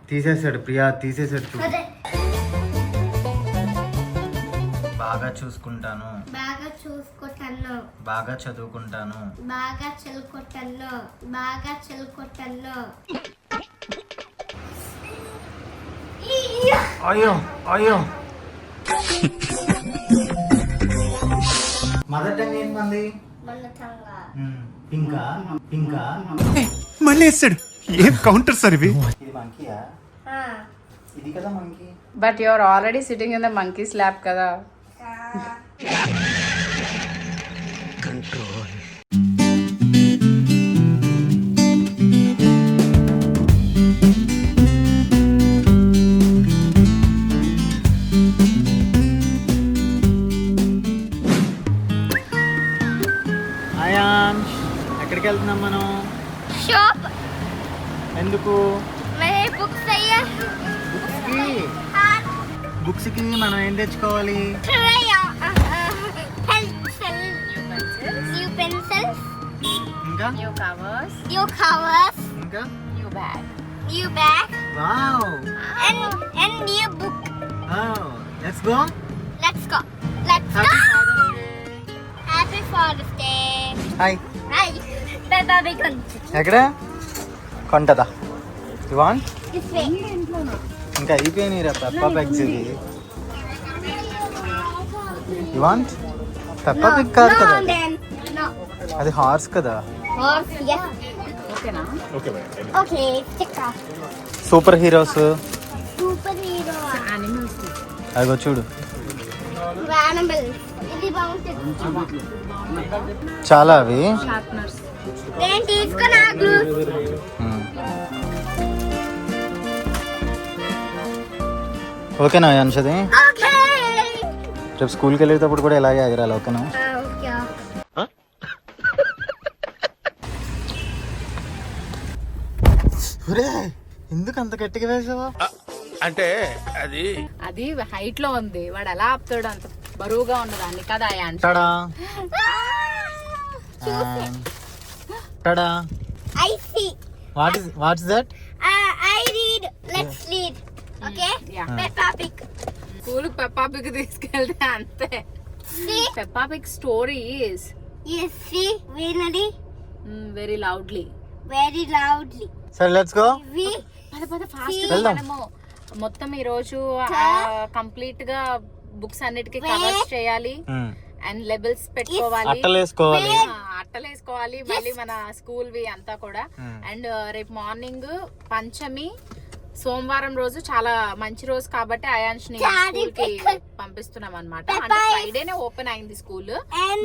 తీసేసాడు ప్రియా, తీసేసాడు చూడు. బాగా చూసుకుంటాను, బాగా చూసుకుంటాను, బాగా చదువుకుంటాను, బాగా చదువుకుంటాను, బాగా చదువుకుంటాను. అయ్యో అయ్యో. మదర్ టంగ్ ఏంటి మంది? పింకా పింకా. మళ్ళీ వేస్తాడు. ఏం కౌంటర్ సార్ ఇవి? ఇది మంకీయా? ఇది కదా monkey. But you are already sitting in the monkey slab కదా. కంట్రోల్. అయాన్ష్, ఎక్కడికి వెళ్తున్నాం మనం? షాప్. ఎందుకు? मैं बुक्स चाहिए. బుక్స్ కి మనం ఏం తెచ్చుకోవాలి? पेंसिल, न्यू पेंसिल्स, ఇంకా న్యూ కవర్స్, न्यू कवर्स, ఇంకా new bag. New bag wow. and new book. Let's go. Let's go. Let's go. Happy Father's Day. Hi. Hi. Baba Bacon. ఎక్కడ కొంటదా? You want? This way. ఇంకా అయిపోయినాయి రా Peppa Pigs. ఇది you want? Peppa Pig కాదు No, కదా, then. No. అది horse కదా. Horse, yes. ఓకేనా? Okay, sticker. Superheroes Superhero. Animals. అదిగో చూడు, Animals. ఇది బాగుంటుంది. చాలా అవి. షార్ప్నర్స్. నేను తీసుకున్నా గ్లూస్. ఓకేనా అయాన్షది? ఓకే. రేపు స్కూల్కి వెళ్ళేటప్పుడు కూడా ఇలాగే ఎగరాలి, ఓకేనా? ఓకే. ఒరే, ఎందుకు అంత గట్టిగా వేసావా? అంటే అది హైట్ లో ఉంది, వాడు ఎలా ఆపుతాడు అంత బరువుగా ఉన్నదాన్ని కదా Ayan. Tada tada. I see. What's that? I read. Let's read. Okay? Yeah. Peppa Pig. School Peppa Pig తీసుకెళ్తే అంతే. See? Peppa Pig stories Yes, see? Really? Very loudly. Very loudly. సరే లెట్స్ గో. We పద fast వెళ్దాం. మనము మొత్తం ఈ రోజు complete గా బుక్స్ అన్నిటికీ కవర్స్ చేయాలి అండ్ లెబెల్స్ పెట్టుకోవాలి, అట్టలేసుకోవాలి. అట్టలేసుకోవాలి మళ్ళీ మన స్కూల్ వి అంతా కూడా. అండ్ రేపు మార్నింగ్ పంచమి, సోమవారం రోజు చాలా మంచి రోజు కాబట్టి అయాన్ష్ ని స్కూల్ కి పంపిస్తున్నాం అనమాట. అంటే ఫ్రైడేనే ఓపెన్ అయింది స్కూల్,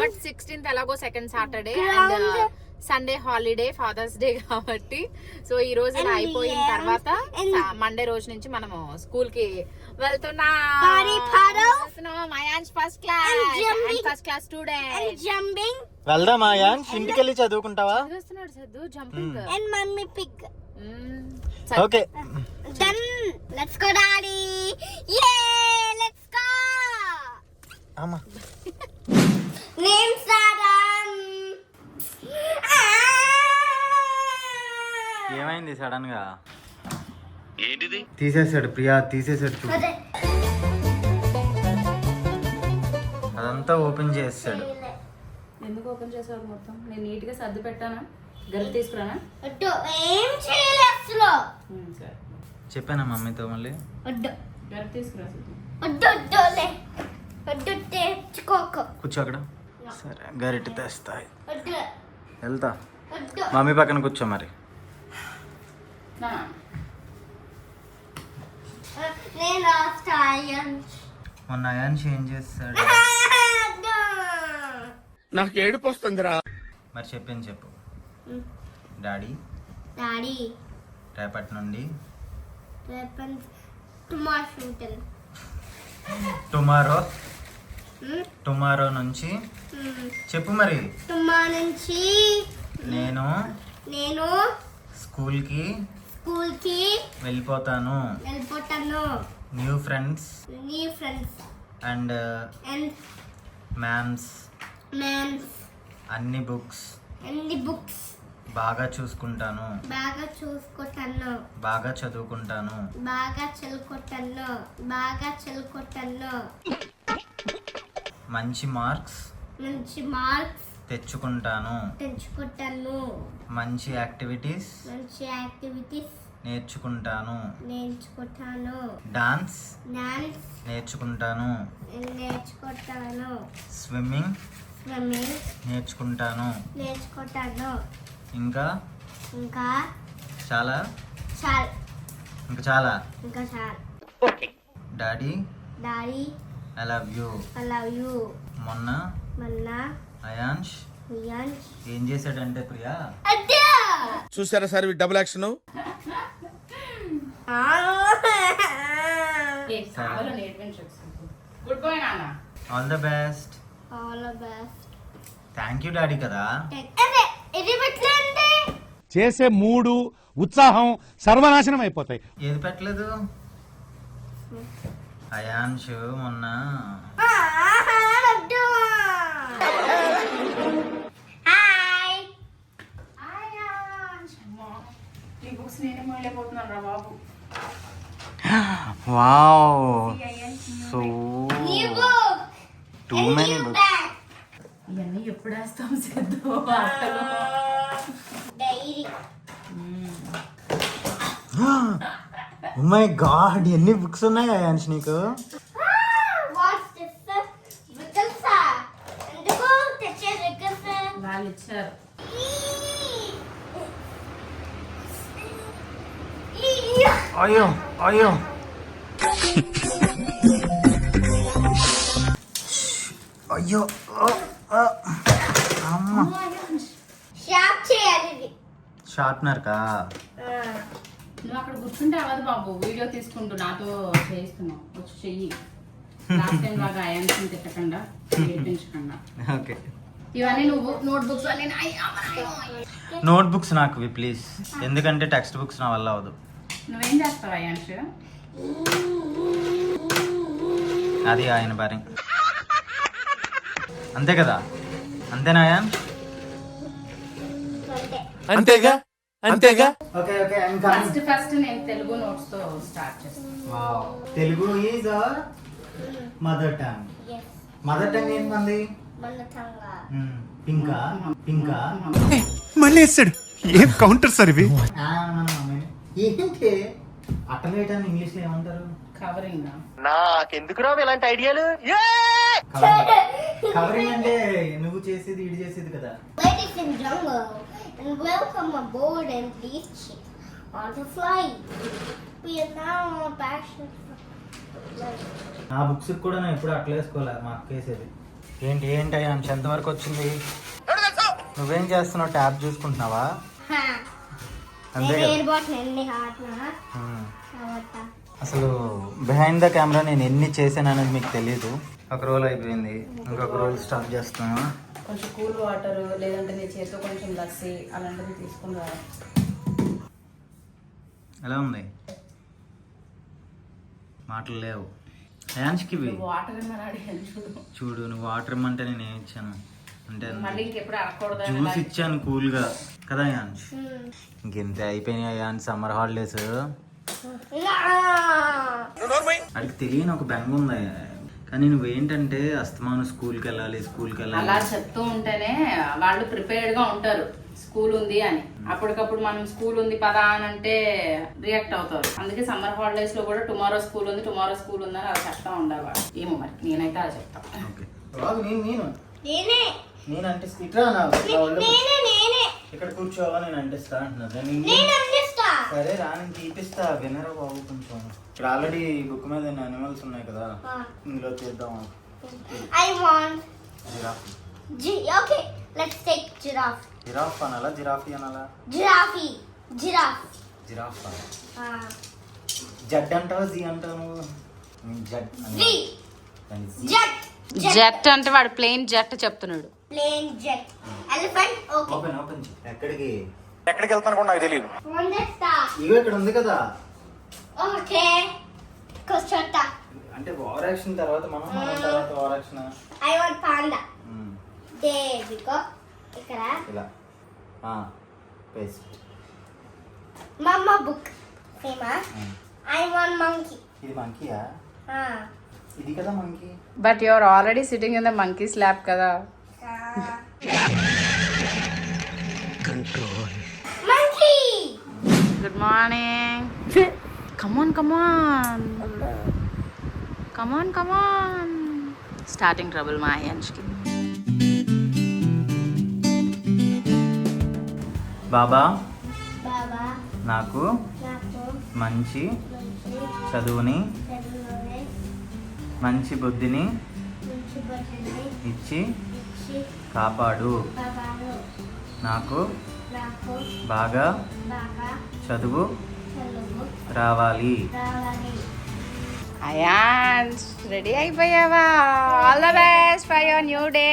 బట్ 16th ఎలాగో second Saturday and Sunday holiday, Father's Day కాబట్టి. సో ఈ రోజు ఇలా అయిపోయిన తర్వాత మండే రోజు నుంచి మనము స్కూల్ కి వెళ్తున్నాం. Ayansh first class student. jumping వెళ్దామా అయాన్ష్? ఇంటికి వెళ్ళి చదువుకుంటావా? చదువుతున్నాడు సద్దు, jumping. and mummy pig. Okay. Done. Let's go, daddy. Yeah, let's go. అమ్మా, Names are done. ఏమైంది సడన్ గా? తీసేసాడు ప్రియా, తీసేసాడు చూడు. అదంతా ఓపెన్ చేసాడు. ఎందుకు ఓపెన్ చేసావు మొత్తం? నేను నీట్ గా సర్ది పెట్టానా? గరిట తీసుకురానా? వద్దు, ఏం చేయలే అసలు. సరే, చెప్పానా మమ్మీతో మళ్ళీ? వద్దు గరిట తీసుకురా. వద్దు వద్దులే, వద్దు తెచ్చుకోకు. కూర్చో అక్కడ. సరే గరిటె తెస్తాయి. వద్దు వెళ్తా. వద్దు. మమ్మీ పక్కన కూర్చో మరి. నేను రాస్తాను. మొన్న అయాన్ష్ ఏం చేస్తాడు? నాకు ఏడుపు వస్తుందిరా. మరి చెప్పింది చెప్పు. డాడీ డాడీ రేపటి నుండి టుమారో నుంచి చెప్పు మరి. టుమారో నుంచి నేను స్కూల్ కి వెళ్ళిపోతాను. New friends and ma'ams ma'ams అన్ని బుక్స్ అన్ని బుక్స్ బాగా చూసుకుంటాను, బాగా చూసుకుంటాను, బాగా చదువుకుంటాను, బాగా చదువుకుంటాను, బాగా చదువుకుంటాను, మంచి మార్క్స్ మంచి మార్క్స్ తెచ్చుకుంటాను, తెచ్చుకుంటాను, మంచి యాక్టివిటీస్ మంచి యాక్టివిటీస్ నేర్చుకుంటాను, నేర్చుకుంటాను, డాన్స్ డాన్స్ నేర్చుకుంటాను, నేర్చుకుంటాను, స్విమ్మింగ్ స్విమ్మింగ్ నేర్చుకుంటాను, నేర్చుకుంటాను, ఇంకా ఇంకా చాలా చాలు ఇంకా చాలా ఇంకా చాలు. Daddy daddy I love you. I love you. మొన్న మొన్న అయాన్ష్ ఇయాన్స్ ఏం చేశాడంటే ప్రియా, అడ్డా చూసారా sir double action. Good boy నాన్న. All the best. All the best. Thank you daddy కదా. అరే ఇది పెట్టలేండి. చేసే మూడు ఉత్సాహం సర్వనాశనం అయిపోతాయి. ఏది పెట్టలేదు? అయాన్ష్ మొన్న అడ్డా హాయ్ ఈ బుక్స్ నేనే మొదలైపోతున్నాను రా బాబు. వావ్ సో నీవు టూ మెనీ బుక్స్. ఇవన్నీ ఎప్పుడు వేస్తాం సిద్ధు అట్టలు. డైరీ ఓ మై గాడ్ ఎన్ని బుక్స్ ఉన్నాయి అయాన్ష్ నీకు? వాట్స్ దిస్ వికల్సా ఎందుకు తెచ్చే వికల్సా వాళ్ళు ఇచ్చారు. అయ్యో అయ్యో అయ్యో అమ్మ. షాప్ చేయాలి. షార్ప్నర్ కా? నువ్వు అక్కడ కూర్చుంటే అవ్వదు బాబు, వీడియో తీసుకుంటూ నాతో చేయిస్తున్నావు. వచ్చి చెయ్యి. లాస్ట్ టైం లాగా అయాన్స్ని తిట్టకుండా నేర్పించకుండా. ఓకే ఇవన్నీ నువ్వు నోట్ బుక్స్ అన్ని నోట్ బుక్స్ నాకు ప్లీజ్, ఎందుకంటే టెక్స్ట్ బుక్స్ నా వల్ల అవదు. నువ్వేం చేస్తావు అయాన్ష్? అది ఆయన భారీ అంతే కదా, అంతేనా అయాన్ష్? అంతేగా అంతేగా. ఓకే ఓకే ఫస్ట్ నేను తెలుగు నోట్స్ తో స్టార్ట్ చేస్తాను. Telugu is our mother tongue. Mother tongue ఏంటి మంది? మన తంగా పింకా పింకా మళ్ళీ వేస్తాడు. ఏం కౌంటర్ సార్ ఇవి? మన మమ్మీ ఏంటి అట్టలు వేయటాన్ని ఇంగ్లీష్ లో ఏమంటారు? కవరింగ్. నాకెందుకు రావు ఇలాంటి ఐడియాలు? కవరింగ్ అంటే నువ్వు చేసేది ఇది చేసేది కదా. Ladies and gentlemen, and welcome aboard and please on the flight. We are now on passion. నా బుక్స్ కూడా నేను ఎప్పుడు అట్లా వేసుకోలే, మా అక్క వేసేది. ఏంటి ఏంటి అయాన్ష్ ఎంతవరకు వచ్చింది? నువ్వేం చేస్తున్నావు? ట్యాబ్ చూసుకుంటున్నావా? Ha. అంతే నేను కదా. ఎయిర్బోట్ ఎన్ని హాట్నా అవతా. అసలు బిహైండ్ ద కెమెరా నేను ఎన్ని చేశాను అనేది మీకు తెలియదు. ఒక రోల్ అయిపోయింది, ఇంకొక రోల్ స్టార్ట్ చేస్తున్నా. కొంచెం కూల్ వాటర్ లేదంటే నీ చేతితో కొంచెం లస్సీ అలాంటివి తీసుకుని రా. ఎలా ఉంది? మాటలు లేవు అయాన్ష్కి. ఇవి వాటర్ ఏమని అడిగాను చూడు. చూడు, నువ్వు వాటర్ ఇమ్మంటే నేను ఏమి ఇచ్చాను అంటే మళ్ళీ ఇంకెప్పుడు అడగకూడదు. జ్యూస్ ఇచ్చాను కూల్గా కదా అయాన్ష్. ఇంకెంత అయిపోయినాయి అయాన్ష్ సమ్మర్ హాలిడేస్. అడిగి తెలియని ఒక బెంగ ఉంది, కానీ నువ్వేంటంటే అస్తమాను స్కూల్కి వెళ్ళాలి స్కూల్కి అలా వెళ్ళాలి. చెప్తూ ఉంటేనే వాళ్ళు ప్రిపేర్డ్ గా ఉంటారు స్కూల్ ఉంది అని. అప్పటికప్పుడు మనం స్కూల్ ఉంది పదా అని అంటే రియాక్ట్ అవుతారు. అందుకే సమ్మర్ హాలిడేస్ లో కూడా టుమారో స్కూల్ ఉంది అని అలా చెప్తా ఉండాలి వాళ్ళు. ఏమో మరి నేనైతే అలా చెప్తాను. ఓకే రాదు, నేను నేనే అంటే ఇట్లా నేనే ఇక్కడ కూర్చోవా నేను అంటిస్తా అంటున్నా. నేను అందిస్తా. సరే రా, నేను తీపిస్తా. వినరా బాబు కొంచెం. ఇక్కడ ఆల్రెడీ బుక్ మీద అనిమల్స్ ఉన్నాయి కదా, ఇందులో చేద్దాం. I want giraffe. okay, let's take giraffe. Giraffe అనాలా జిరాఫీ అనాలా? Giraffe. జిరాఫ్ జడ్ అంటావా జీ అంటావు నువ్వు? Z V. Jet. జెట్ అంటే వాడు ప్లేన్ జెట్ చెప్తున్నాడు. Plane jet. Elephant. Okay. Open open ఎక్కడికి వెళ్తాను కూడా నాకు తెలియదు. On the star. ఇగో ఇక్కడ ఉంది కదా. Okay. Costa. అంటే ఓవర్ యాక్షన్ తర్వాత మనం తర్వాత over action. I want panda. కదా ఇలా పేస్ట్. మమ్మ బుక్ సేమా ఐ వాంట్ మంకీ. ఇది మంకీయా? ఇది కదా monkey. But you are already sitting in the monkey slap కదా. Monkey good morning. Come on come on come on come on. Starting trouble మా అయాన్ష్కి. బాబా బాబా నాకు నాకు మంచి మంచి చదువుని చదువులోనే మంచి బుద్ధిని మంచి బట్టని ఇచ్చి ఇచ్చి కాపాడు. బాబాను నాకు నాకు బాగా బాగా చదువు చదువు రావాలి. రావాలి. అయాన్స్ రెడీ అయిపోయావా? All the best for your new day.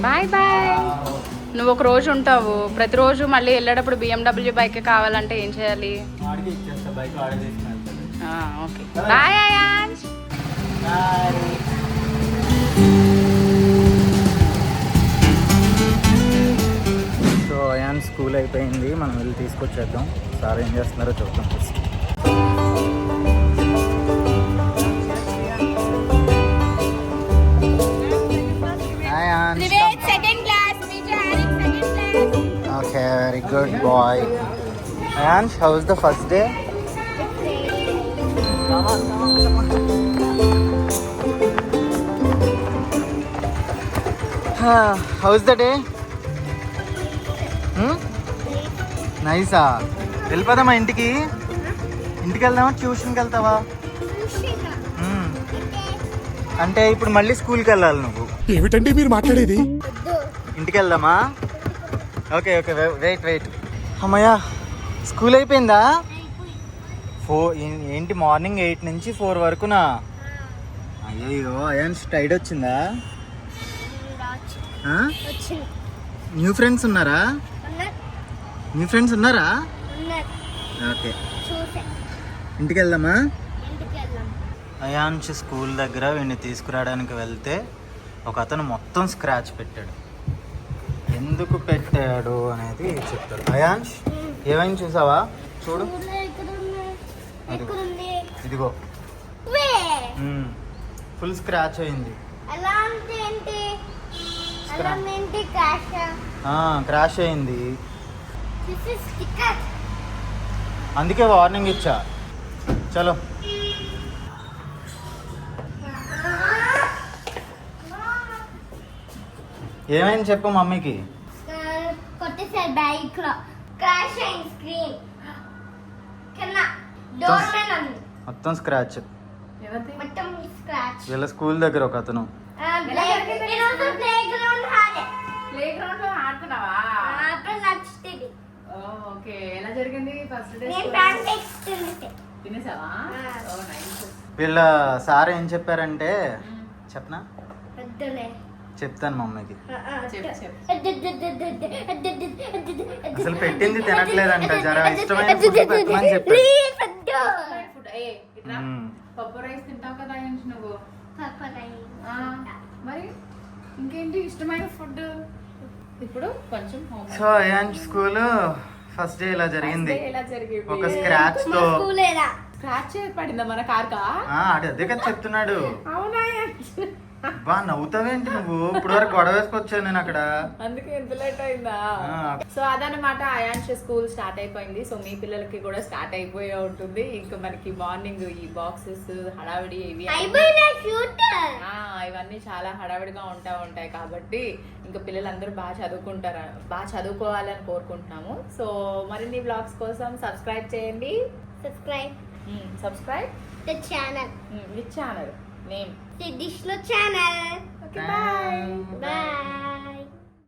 Bye bye. నువ్వు ఒక రోజు ఉంటావు, ప్రతిరోజు మళ్ళీ వెళ్ళేటప్పుడు BMW బైక్ కావాలంటే ఏం చేయాలి? వాడికి ఇచ్చేస్తా, బైక్ వాడే తీసుకుని okay bye Ayans. So Ayan school అయిపోయింది, మనం వెళ్ళి తీసుకొచ్చేద్దాం. సార్ ఏం చేస్తున్నారో చూద్దాం. Second class. Okay, very good boy. Ayan, how is the first day? How is the day? నైసా. వెళ్ళిపోదామా ఇంటికి? ఇంటికి వెళ్దామా, ట్యూషన్కి వెళ్తావా? అంటే ఇప్పుడు మళ్ళీ స్కూల్కి వెళ్ళాలి నువ్వు. ఏమిటండి మీరు మాట్లాడేది? ఇంటికి వెళ్దామా? Okay okay, wait. అమ్మయ్యా, స్కూల్ అయిపోయిందా? ఏంటి మార్నింగ్ 8 నుంచి 4 వరకునా? అయ్యో, అయాన్ టైడ్ వచ్చిందా? వచ్చింది. న్యూ ఫ్రెండ్స్ ఉన్నారా? న్యూ ఫ్రెండ్స్ ఉన్నారా? ఓకే, చూసే ఇంటికి వెళ్దామా? ఇంటికి వెళ్దాం. అయాన్ష్ స్కూల్ దగ్గర వీడిని తీసుకురావడానికి వెళ్తే ఒక అతను మొత్తం స్క్రాచ్ పెట్టాడు. ఎందుకు పెట్టాడు అనేది చెప్తాడు. అయాన్ష్, ఏమైంది చూసావా? చూడు, ఎక్కడుంది? ఇదిగో ఫుల్ స్క్రాచ్ అయింది. అలాంటి ఏంటి? అలాంటి క్రాష్ అయింది. This is sticker. అందుకే వార్నింగ్ ఇచ్చా. చలో. ఏమైంది చెప్పు మమ్మీకి. కొట్టేసారు బైక్ లో, క్రాష్ అయింది స్క్రీన్ కింద. డోర్ మీద ఉంది మొత్తం స్క్రాచ్. మొత్తం స్క్రాచ్. వీళ్ళ స్కూల్ దగ్గర ఒక అతను. ప్లే గ్రౌండ్ లో ఆడుతున్నావా? అప్పుడు నచ్చుతుంది. ఓకే, ఎలా జరిగింది ఫస్ట్ డే? నేను ప్యాంటెక్స్ తినేసావా? వీళ్ళ సార్ ఏం చెప్పారంటే, చెప్పనా? వద్దులే, చెప్తాను మమ్మీకి. అసలు పెట్టింది తినట్లేదంట. జర ఇష్టమైన ఫుడ్ పెట్టమని చెప్పారు. పప్పు రైస్ తింటావు కదా నువ్వు? మరి ఇంకేంటి ఇష్టమైన ఫుడ్? ఇప్పుడు కొంచెం so Ayan school first day ఇలా జరిగింది. ఒక స్క్రాచ్ తో. స్క్రాచ్ పడిందా మన కార్కా? అదే కదా చెప్తున్నాడు. అవునా? బా నవ్వుతావేంటి నువ్వు? ఇప్పుడు వరకు గొడవ వేసుకొచ్చాను నేను అక్కడ. అందుకే ఎంత లేట్ అయిందా? సో అదనమాట, అయాన్ష్ స్కూల్ స్టార్ట్ అయిపోయింది. సో మీ పిల్లలకి కూడా స్టార్ట్ అయిపోయే ఉంటుంది. ఇంకా మనకి మార్నింగ్ ఈ బాక్సెస్ హడావిడి ఇవన్నీ చాలా హడావిడిగా ఉంటాయి కాబట్టి ఇంకా పిల్లలందరూ బాగా చదువుకోవాలని కోరుకుంటున్నాము. సో మరిన్ని బ్లాగ్స్ కోసం సబ్స్క్రైబ్ చేయండి. Subscribe the channel. Which channel name? దిష్లో ఛానల్. Bye. Bye.